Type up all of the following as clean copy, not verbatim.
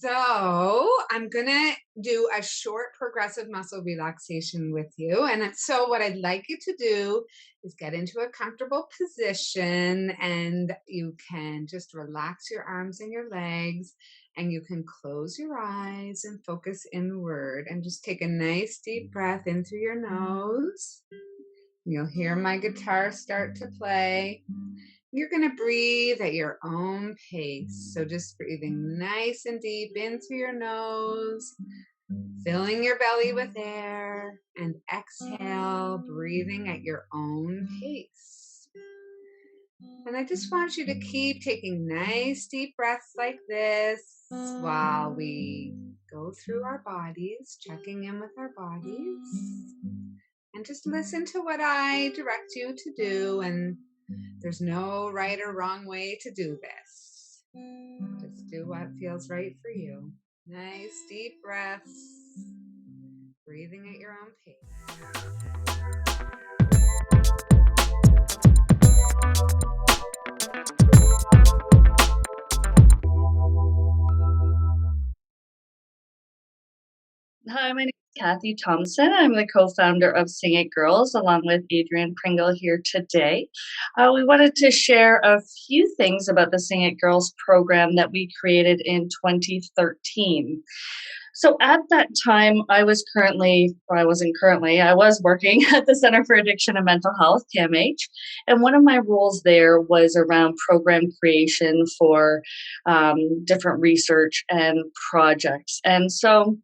So I'm gonna do a short progressive muscle relaxation with you. So what I'd like you to do is get into a comfortable position and you can just relax your arms and your legs and you can close your eyes and focus inward and just take a nice deep breath in through your nose. You'll hear my guitar start to play. You're going to breathe at your own pace. So just breathing nice and deep in through your nose, filling your belly with air, and exhale, breathing at your own pace. And I just want you to keep taking nice deep breaths like this while we go through our bodies, checking in with our bodies. And just listen to what I direct you to do. And there's no right or wrong way to do this. Just do what feels right for you. Nice deep breaths, breathing at your own pace. Hi, my name is Cathy Thompson. I'm the co-founder of Sing It Girls, along with Adrienne Pringle here today. We wanted to share a few things about the Sing It Girls program that we created in 2013. So at that time, I was working at the Center for Addiction and Mental Health, CAMH, and one of my roles there was around program creation for different research and projects. And so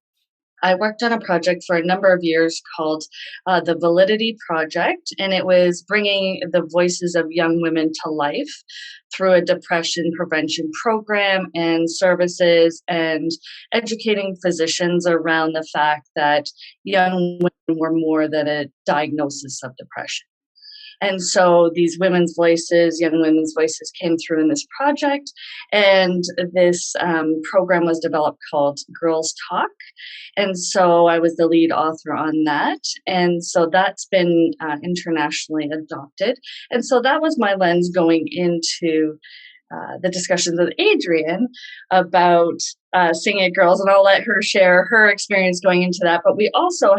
I worked on a project for a number of years called the Validity Project, and it was bringing the voices of young women to life through a depression prevention program and services and educating physicians around the fact that young women were more than a diagnosis of depression. And so these young women's voices came through in this project. And this program was developed called Girls Talk. And so I was the lead author on that. And so that's been internationally adopted. And so that was my lens going into the discussions with Adrienne about Sing It Girls, and I'll let her share her experience going into that. But we also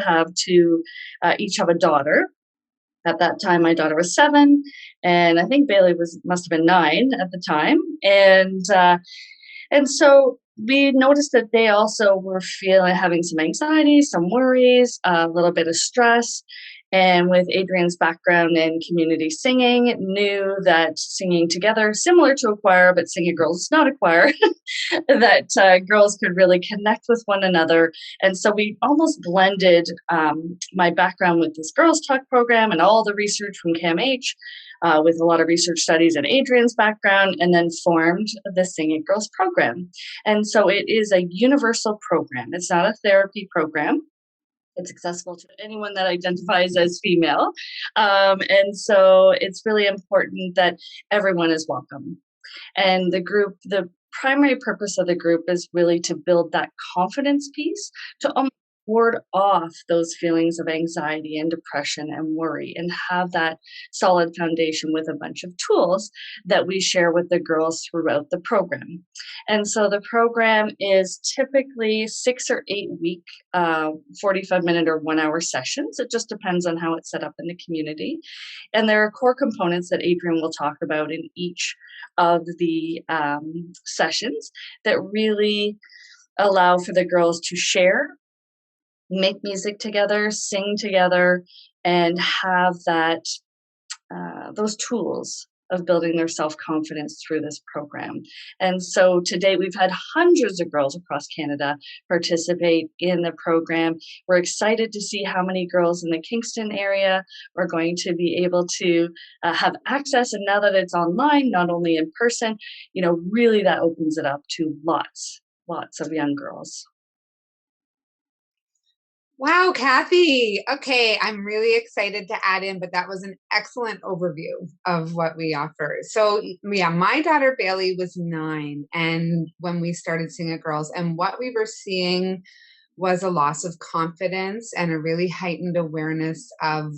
each have a daughter. At that time, my daughter was 7, and I think Bailey must have been 9 at the time. And so we noticed that they also were having some anxiety, some worries, a little bit of stress. And with Adrienne's background in community singing, knew that singing together, similar to a choir, but Sing It Girls is not a choir, that girls could really connect with one another. And so we almost blended my background with this Girls Talk program and all the research from CAMH with a lot of research studies and Adrienne's background, and then formed the Sing It Girls program. And so it is a universal program. It's not a therapy program. It's accessible to anyone that identifies as female. And so it's really important that everyone is welcome. And the primary purpose of the group is really to build that confidence piece, to ward off those feelings of anxiety and depression and worry, and have that solid foundation with a bunch of tools that we share with the girls throughout the program. And so the program is typically 6 or 8 week, 45-minute or 1-hour sessions. It just depends on how it's set up in the community. And there are core components that Adrienne will talk about in each of the sessions that really allow for the girls to share, make music together, sing together, and have those tools of building their self-confidence through this program. And so to date, we've had hundreds of girls across Canada participate in the program. We're excited to see how many girls in the Kingston area are going to be able to have access. And now that it's online, not only in person, really that opens it up to lots of young girls. Wow, Cathy. Okay, I'm really excited to add in, but that was an excellent overview of what we offer. So, yeah, my daughter Bailey was 9, and when we started Sing It Girls, and what we were seeing was a loss of confidence and a really heightened awareness of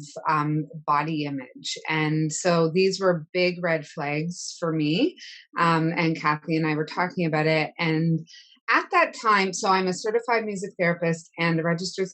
body image. And so these were big red flags for me. And Cathy and I were talking about it. And at that time, so I'm a certified music therapist and a registered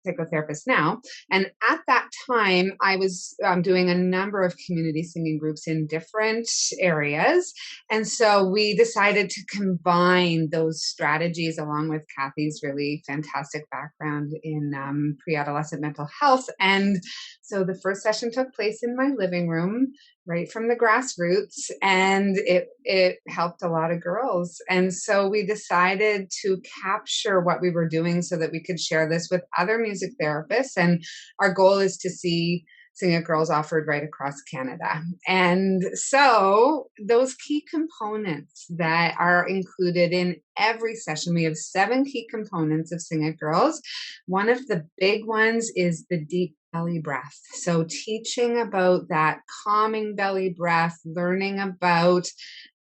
psychotherapist now. And at that time, I was doing a number of community singing groups in different areas. And so we decided to combine those strategies along with Cathy's really fantastic background in pre adolescent mental health. And so the first session took place in my living room, right from the grassroots, and it helped a lot of girls. And so we decided to capture what we were doing so that we could share this with other music therapists. And our goal is to see Sing It Girls offered right across Canada. And so those key components that are included in every session, we have 7 key components of Sing It Girls. One of the big ones is the deep belly breath. So teaching about that calming belly breath, learning about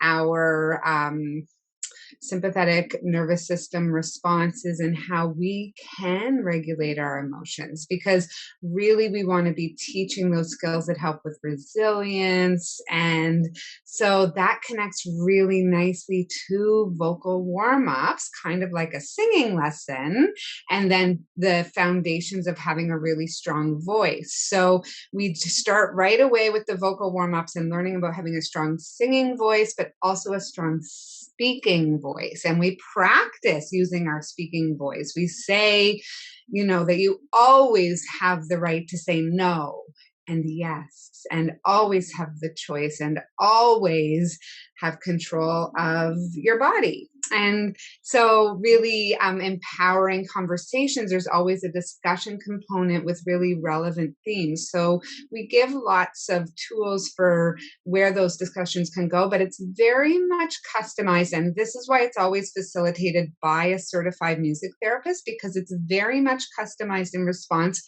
our sympathetic nervous system responses and how we can regulate our emotions, because really we want to be teaching those skills that help with resilience. And so that connects really nicely to vocal warm-ups, kind of like a singing lesson, and then the foundations of having a really strong voice. So we start right away with the vocal warm-ups and learning about having a strong singing voice, but also a strong speaking voice. And we practice using our speaking voice. We say, that you always have the right to say no and yes, and always have the choice, and always have control of your body. And so really empowering conversations, there's always a discussion component with really relevant themes. So we give lots of tools for where those discussions can go, but it's very much customized. And this is why it's always facilitated by a certified music therapist, because it's very much customized in response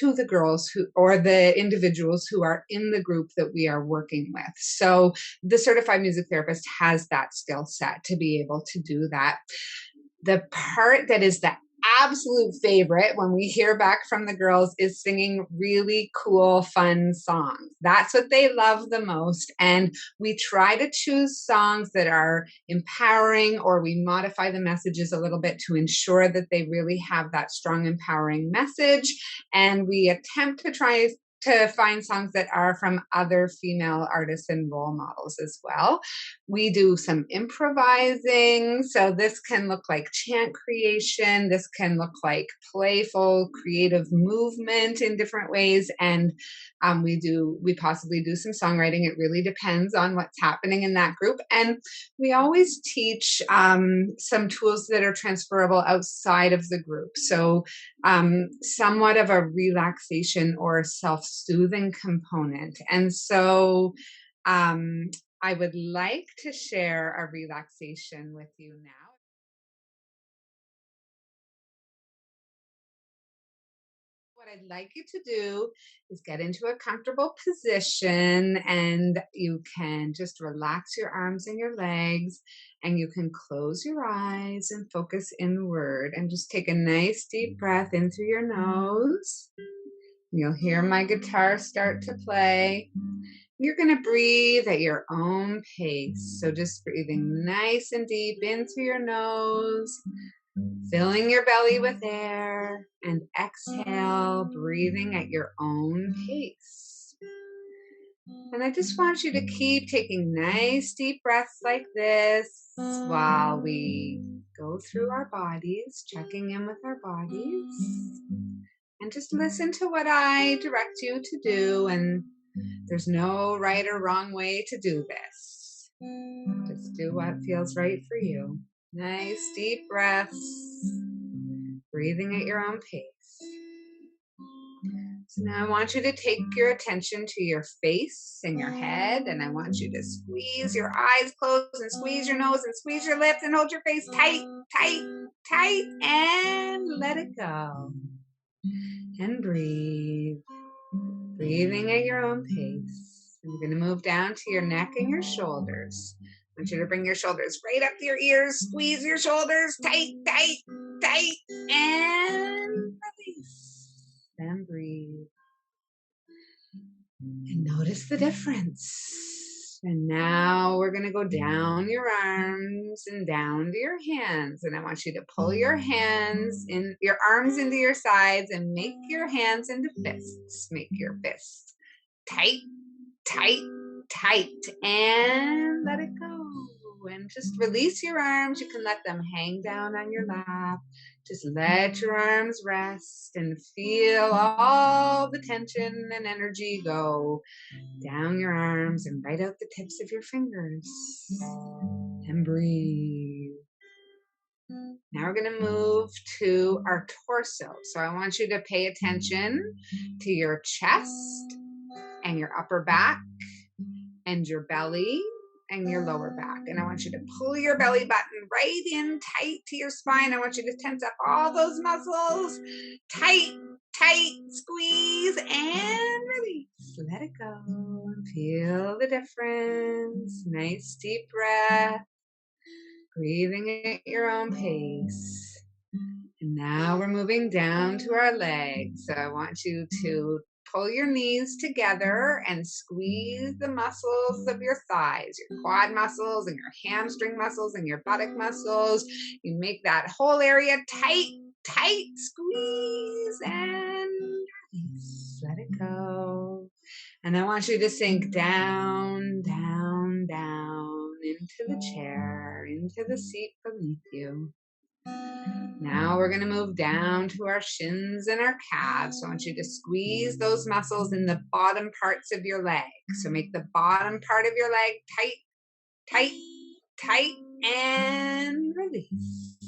to the girls who, or the individuals who are in the group that we are working with. So the certified music therapist has that skill set to be able to do that. The part that is the absolute favorite when we hear back from the girls is singing really cool, fun songs. That's what they love the most. And we try to choose songs that are empowering, or we modify the messages a little bit to ensure that they really have that strong, empowering message. And we attempt to try to find songs that are from other female artists and role models as well. We do some improvising. So this can look like chant creation. This can look like playful, creative movement in different ways. And we possibly do some songwriting. It really depends on what's happening in that group. And we always teach some tools that are transferable outside of the group. So somewhat of a relaxation or self-soothing component. And so I would like to share a relaxation with you now. What I'd like you to do is get into a comfortable position, and you can just relax your arms and your legs, and you can close your eyes and focus inward and just take a nice deep breath in through your nose. You'll hear my guitar start to play. You're going to breathe at your own pace. So just breathing nice and deep in through your nose, filling your belly with air, and exhale, breathing at your own pace. And I just want you to keep taking nice deep breaths like this while we go through our bodies, checking in with our bodies. And just listen to what I direct you to do. And there's no right or wrong way to do this. Just do what feels right for you. Nice deep breaths, breathing at your own pace. So now I want you to take your attention to your face and your head, and I want you to squeeze your eyes closed and squeeze your nose and squeeze your lips and hold your face tight, tight, tight, and let it go. And breathe, breathing at your own pace. And we're going to move down to your neck and your shoulders. I want you to bring your shoulders right up to your ears. Squeeze your shoulders tight, tight, tight, and release. And breathe. And notice the difference. And now we're going to go down your arms and down to your hands. And I want you to pull your hands in, your arms into your sides and make your hands into fists. Make your fists tight, tight, tight, and let it go. And just release your arms. You can let them hang down on your lap. Just let your arms rest and feel all the tension and energy go down your arms and right out the tips of your fingers. And breathe. Now we're going to move to our torso. So I want you to pay attention to your chest and your upper back and your belly and your lower back. And I want you to pull your belly button right in tight to your spine. I want you to tense up all those muscles. Tight, tight, squeeze and release. Let it go. Feel the difference. Nice deep breath. Breathing at your own pace. And now we're moving down to our legs. So I want you to pull your knees together and squeeze the muscles of your thighs, your quad muscles and your hamstring muscles and your buttock muscles. You make that whole area tight, tight, squeeze and release. Let it go. And I want you to sink down, down, down into the chair, into the seat beneath you. Now we're going to move down to our shins and our calves. So I want you to squeeze those muscles in the bottom parts of your leg. So make the bottom part of your leg tight, tight, tight, and release.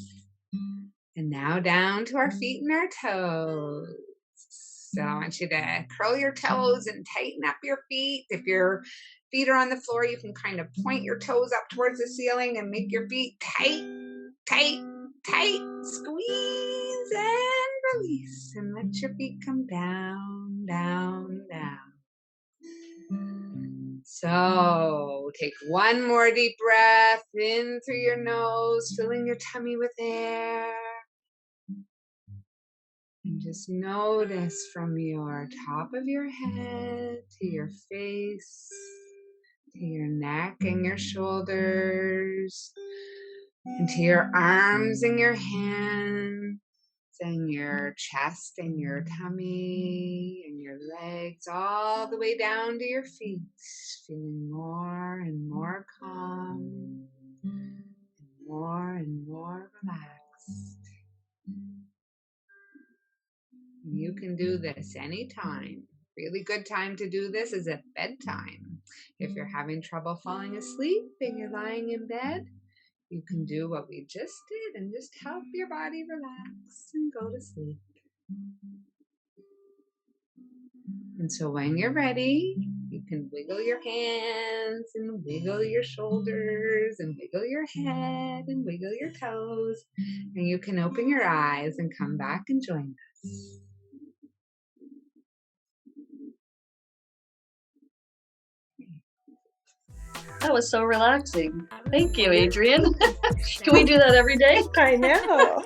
And now down to our feet and our toes. So I want you to curl your toes and tighten up your feet. If your feet are on the floor, you can kind of point your toes up towards the ceiling and make your feet tight, tight, tight. Squeeze and release. And let your feet come down, down, down. So take one more deep breath in through your nose, filling your tummy with air. And just notice from your top of your head to your face, to your neck and your shoulders, and to your arms and your hands, and your chest and your tummy and your legs, all the way down to your feet, feeling more and more calm, and more relaxed. You can do this anytime. Really good time to do this is at bedtime. If you're having trouble falling asleep and you're lying in bed, you can do what we just did and just help your body relax and go to sleep. And so when you're ready, you can wiggle your hands and wiggle your shoulders and wiggle your head and wiggle your toes. And you can open your eyes and come back and join us. That was so relaxing. Thank you, Adrienne. Can we do that every day? I know.